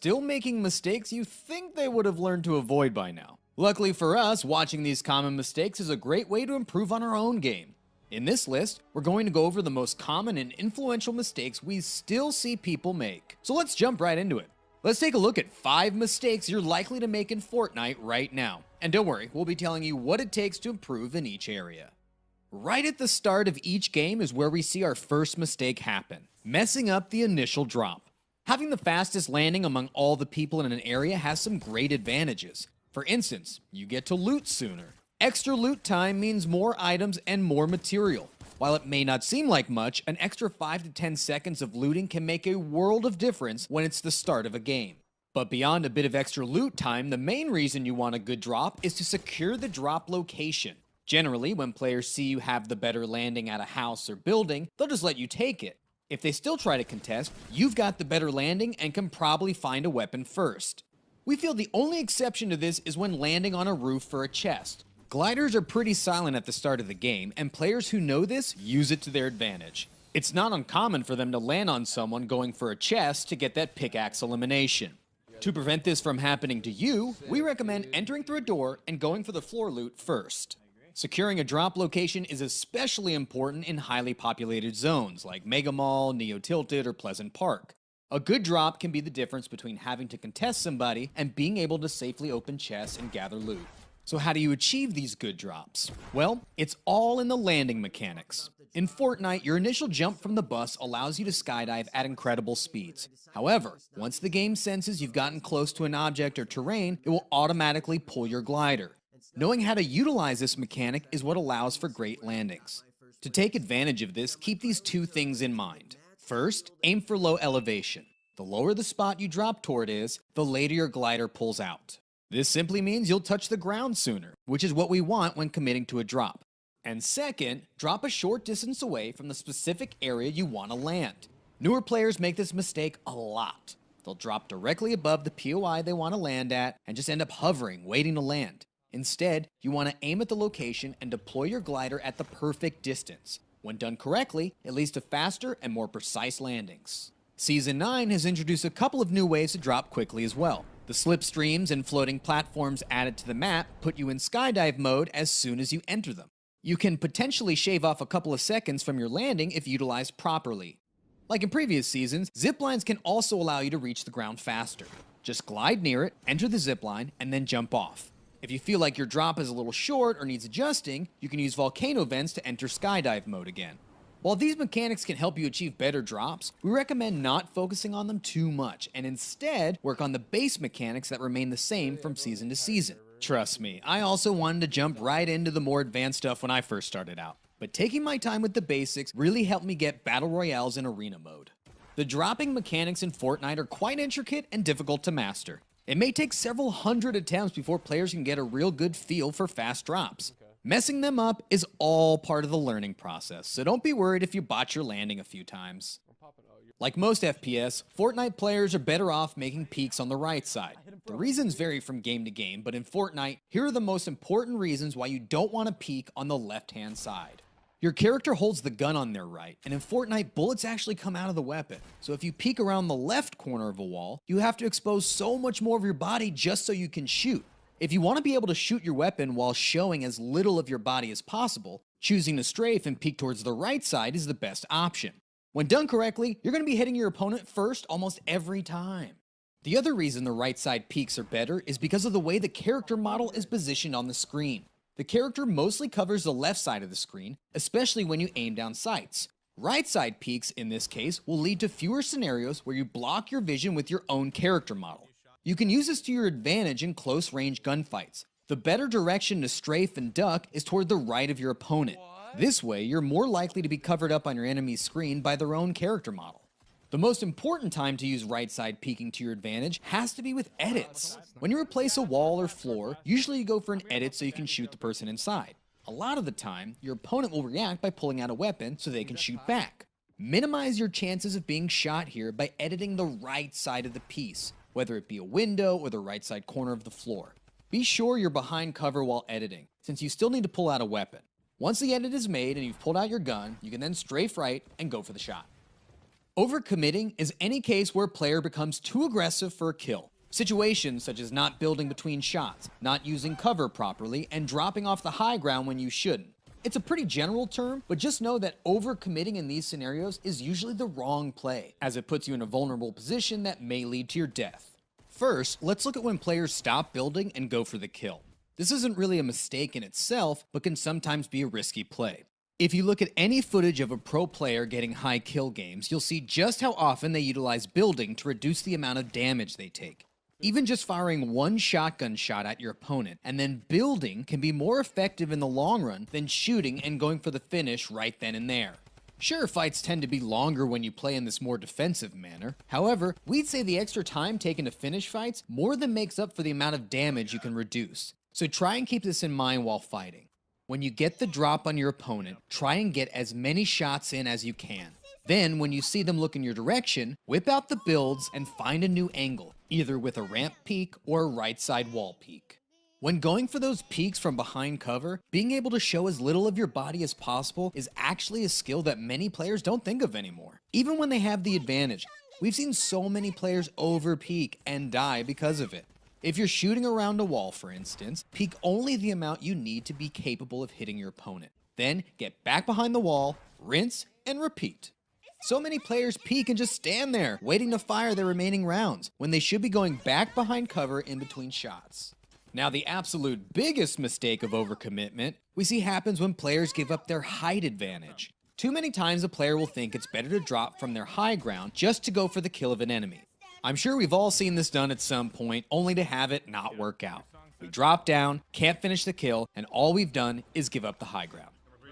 still making mistakes you think they would have learned to avoid by now. Luckily for us, watching these common mistakes is a great way to improve on our own game. In this list, we're going to go over the most common and influential mistakes we still see people make. So let's jump right into it. Let's take a look at 5 mistakes you're likely to make in Fortnite right now. And don't worry, we'll be telling you what it takes to improve in each area. Right at the start of each game is where we see our first mistake happen, messing up the initial drop. Having the fastest landing among all the people in an area has some great advantages. For instance, you get to loot sooner. Extra loot time means more items and more material. While it may not seem like much, an extra 5 to 10 seconds of looting can make a world of difference when it's the start of a game. But beyond a bit of extra loot time, the main reason you want a good drop is to secure the drop location. Generally, when players see you have the better landing at a house or building, they'll just let you take it. If they still try to contest, you've got the better landing and can probably find a weapon first. We feel the only exception to this is when landing on a roof for a chest. Gliders are pretty silent at the start of the game, and players who know this use it to their advantage. It's not uncommon for them to land on someone going for a chest to get that pickaxe elimination. To prevent this from happening to you, we recommend entering through a door and going for the floor loot first. Securing a drop location is especially important in highly populated zones like Mega Mall, Neo Tilted, or Pleasant Park. A good drop can be the difference between having to contest somebody and being able to safely open chests and gather loot. So how do you achieve these good drops? Well, it's all in the landing mechanics. In Fortnite, your initial jump from the bus allows you to skydive at incredible speeds. However, once the game senses you've gotten close to an object or terrain, it will automatically pull your glider. Knowing how to utilize this mechanic is what allows for great landings. To take advantage of this, keep these 2 things in mind. First, aim for low elevation. The lower the spot you drop toward is, the later your glider pulls out. This simply means you'll touch the ground sooner, which is what we want when committing to a drop. And second, drop a short distance away from the specific area you want to land. Newer players make this mistake a lot. They'll drop directly above the POI they want to land at and just end up hovering, waiting to land. Instead, you want to aim at the location and deploy your glider at the perfect distance. When done correctly, it leads to faster and more precise landings. Season 9 has introduced a couple of new ways to drop quickly as well. The slipstreams and floating platforms added to the map put you in skydive mode as soon as you enter them. You can potentially shave off a couple of seconds from your landing if utilized properly. Like in previous seasons, ziplines can also allow you to reach the ground faster. Just glide near it, enter the zipline, and then jump off. If you feel like your drop is a little short or needs adjusting, you can use volcano vents to enter skydive mode again. While these mechanics can help you achieve better drops, we recommend not focusing on them too much and instead work on the base mechanics that remain the same from season to season. Trust me, I also wanted to jump right into the more advanced stuff when I first started out, but taking my time with the basics really helped me get battle royales in arena mode. The dropping mechanics in Fortnite are quite intricate and difficult to master. It may take several hundred attempts before players can get a real good feel for fast drops. Messing them up is all part of the learning process, so don't be worried if you botch your landing a few times. Like most FPS, Fortnite players are better off making peaks on the right side. The reasons vary from game to game, but in Fortnite, here are the most important reasons why you don't want to peek on the left-hand side. Your character holds the gun on their right, and in Fortnite, bullets actually come out of the weapon. So if you peek around the left corner of a wall, you have to expose so much more of your body just so you can shoot. If you want to be able to shoot your weapon while showing as little of your body as possible, choosing to strafe and peek towards the right side is the best option. When done correctly, you're going to be hitting your opponent first almost every time. The other reason the right side peeks are better is because of the way the character model is positioned on the screen. The character mostly covers the left side of the screen, especially when you aim down sights. Right side peeks, in this case, will lead to fewer scenarios where you block your vision with your own character model. You can use this to your advantage in close-range gunfights. The better direction to strafe and duck is toward the right of your opponent. This way, you're more likely to be covered up on your enemy's screen by their own character model. The most important time to use right side peeking to your advantage has to be with edits. When you replace a wall or floor, usually you go for an edit so you can shoot the person inside. A lot of the time, your opponent will react by pulling out a weapon so they can shoot back. Minimize your chances of being shot here by editing the right side of the piece, whether it be a window or the right side corner of the floor. Be sure you're behind cover while editing, since you still need to pull out a weapon. Once the edit is made and you've pulled out your gun, you can then strafe right and go for the shot. Overcommitting is any case where a player becomes too aggressive for a kill. Situations such as not building between shots, not using cover properly, and dropping off the high ground when you shouldn't. It's a pretty general term, but just know that overcommitting in these scenarios is usually the wrong play, as it puts you in a vulnerable position that may lead to your death. First, let's look at when players stop building and go for the kill. This isn't really a mistake in itself, but can sometimes be a risky play. If you look at any footage of a pro player getting high kill games, you'll see just how often they utilize building to reduce the amount of damage they take. Even just firing one shotgun shot at your opponent and then building can be more effective in the long run than shooting and going for the finish right then and there. Sure, fights tend to be longer when you play in this more defensive manner. However, we'd say the extra time taken to finish fights more than makes up for the amount of damage you can reduce. So try and keep this in mind while fighting. When you get the drop on your opponent, try and get as many shots in as you can. Then, when you see them look in your direction, whip out the builds and find a new angle, either with a ramp peek or a right side wall peek. When going for those peeks from behind cover, being able to show as little of your body as possible is actually a skill that many players don't think of anymore. Even when they have the advantage, we've seen so many players over peek and die because of it. If you're shooting around a wall, for instance, peek only the amount you need to be capable of hitting your opponent. Then get back behind the wall, rinse, and repeat. So many players peek and just stand there, waiting to fire their remaining rounds, when they should be going back behind cover in between shots. Now, the absolute biggest mistake of overcommitment we see happens when players give up their height advantage. Too many times a player will think it's better to drop from their high ground just to go for the kill of an enemy. I'm sure we've all seen this done at some point, only to have it not work out. We drop down, can't finish the kill, and all we've done is give up the high ground.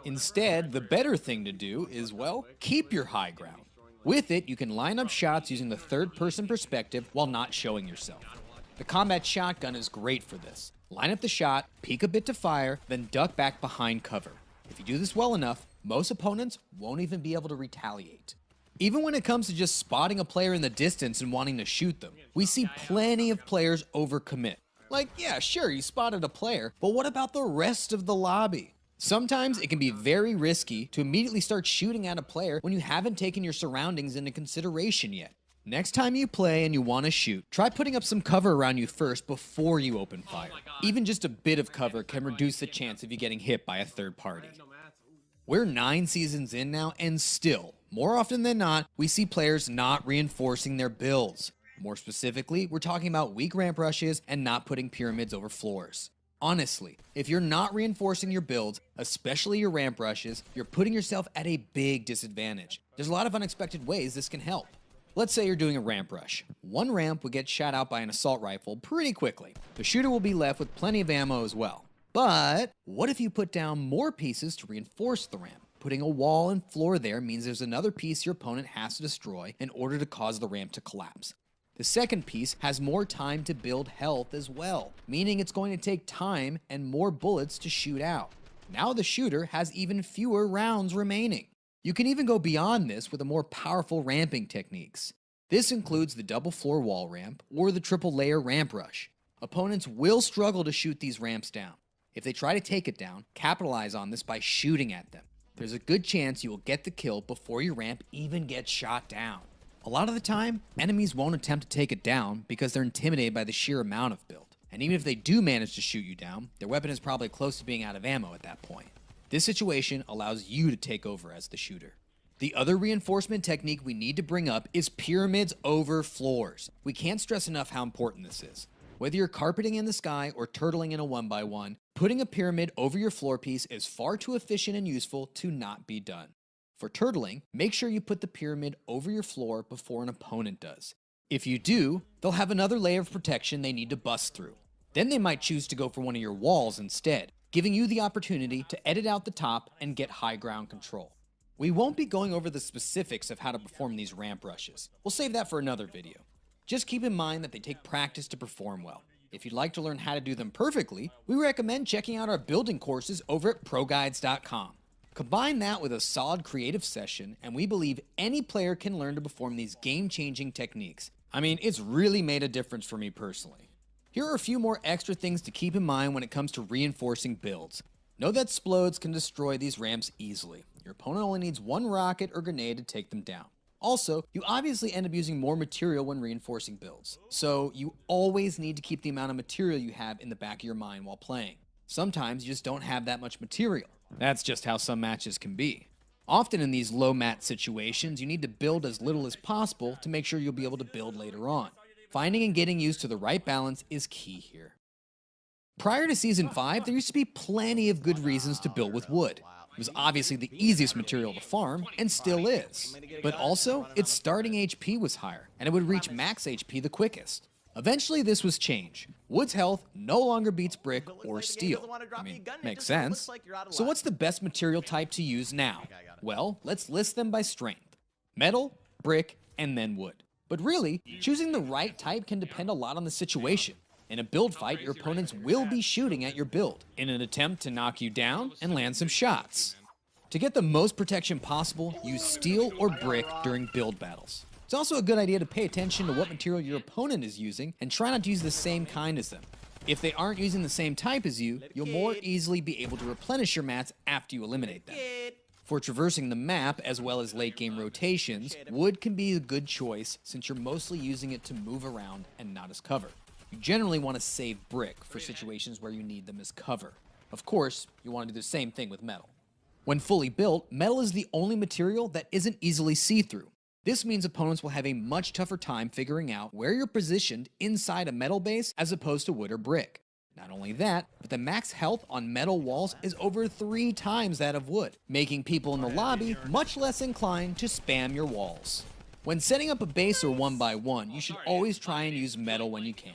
Instead, the better thing to do is, well, keep your high ground. With it, you can line up shots using the third-person perspective while not showing yourself. The combat shotgun is great for this. Line up the shot, peek a bit to fire, then duck back behind cover. If you do this well enough, most opponents won't even be able to retaliate. Even when it comes to just spotting a player in the distance and wanting to shoot them, we see plenty of players overcommit. Like, yeah, sure, you spotted a player, but what about the rest of the lobby? Sometimes it can be very risky to immediately start shooting at a player when you haven't taken your surroundings into consideration yet. Next time you play and you want to shoot, try putting up some cover around you first before you open fire. Even just a bit of cover can reduce the chance of you getting hit by a third party. We're 9 seasons in now, and still, more often than not, we see players not reinforcing their builds. More specifically, we're talking about weak ramp rushes and not putting pyramids over floors. Honestly, if you're not reinforcing your builds, especially your ramp rushes, you're putting yourself at a big disadvantage. There's a lot of unexpected ways this can help. Let's say you're doing a ramp rush. One ramp will get shot out by an assault rifle pretty quickly. The shooter will be left with plenty of ammo as well. But what if you put down more pieces to reinforce the ramp? Putting a wall and floor there means there's another piece your opponent has to destroy in order to cause the ramp to collapse. The second piece has more time to build health as well, meaning it's going to take time and more bullets to shoot out. Now the shooter has even fewer rounds remaining. You can even go beyond this with a more powerful ramping techniques. This includes the double floor wall ramp or the triple layer ramp rush. Opponents will struggle to shoot these ramps down. If they try to take it down, capitalize on this by shooting at them. There's a good chance you will get the kill before your ramp even gets shot down. A lot of the time, enemies won't attempt to take it down because they're intimidated by the sheer amount of build. And even if they do manage to shoot you down, their weapon is probably close to being out of ammo at that point. This situation allows you to take over as the shooter. The other reinforcement technique we need to bring up is pyramids over floors. We can't stress enough how important this is. Whether you're carpeting in the sky or turtling in a 1x1, putting a pyramid over your floor piece is far too efficient and useful to not be done. For turtling, make sure you put the pyramid over your floor before an opponent does. If you do, they'll have another layer of protection they need to bust through. Then they might choose to go for one of your walls instead, giving you the opportunity to edit out the top and get high ground control. We won't be going over the specifics of how to perform these ramp rushes. We'll save that for another video. Just keep in mind that they take practice to perform well. If you'd like to learn how to do them perfectly, we recommend checking out our building courses over at proguides.com. Combine that with a solid creative session, and we believe any player can learn to perform these game-changing techniques. I mean, it's really made a difference for me personally. Here are a few more extra things to keep in mind when it comes to reinforcing builds. Know that splodes can destroy these ramps easily. Your opponent only needs one rocket or grenade to take them down. Also, you obviously end up using more material when reinforcing builds, so you always need to keep the amount of material you have in the back of your mind while playing. Sometimes you just don't have that much material. That's just how some matches can be. Often in these low mat situations, you need to build as little as possible to make sure you'll be able to build later on. Finding and getting used to the right balance is key here. Prior to Season 5, there used to be plenty of good reasons to build with wood. It was obviously the easiest material to farm, and still is. But also, its starting HP was higher, and it would reach max HP the quickest. Eventually this was changed. Wood's health no longer beats brick or steel. I mean, makes sense. So what's the best material type to use now? Well, let's list them by strength. Metal, brick, and then wood. But really, choosing the right type can depend a lot on the situation. In a build fight, your opponents will be shooting at your build in an attempt to knock you down and land some shots. To get the most protection possible, use steel or brick during build battles. It's also a good idea to pay attention to what material your opponent is using and try not to use the same kind as them. If they aren't using the same type as you, you'll more easily be able to replenish your mats after you eliminate them. For traversing the map as well as late game rotations, wood can be a good choice since you're mostly using it to move around and not as cover. You generally want to save brick for situations where you need them as cover. Of course, you want to do the same thing with metal. When fully built, metal is the only material that isn't easily see-through. This means opponents will have a much tougher time figuring out where you're positioned inside a metal base as opposed to wood or brick. Not only that, but the max health on metal walls is over 3 times that of wood, making people in the lobby much less inclined to spam your walls. When setting up a base or 1x1, you should always try and use metal when you can.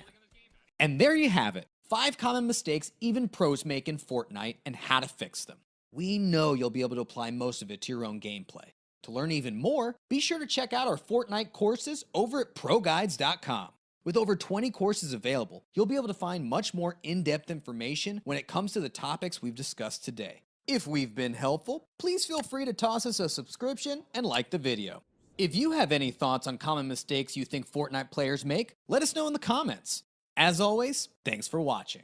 And there you have it, 5 common mistakes even pros make in Fortnite and how to fix them. We know you'll be able to apply most of it to your own gameplay. To learn even more, be sure to check out our Fortnite courses over at proguides.com. With over 20 courses available, you'll be able to find much more in-depth information when it comes to the topics we've discussed today. If we've been helpful, please feel free to toss us a subscription and like the video. If you have any thoughts on common mistakes you think Fortnite players make, let us know in the comments. As always, thanks for watching.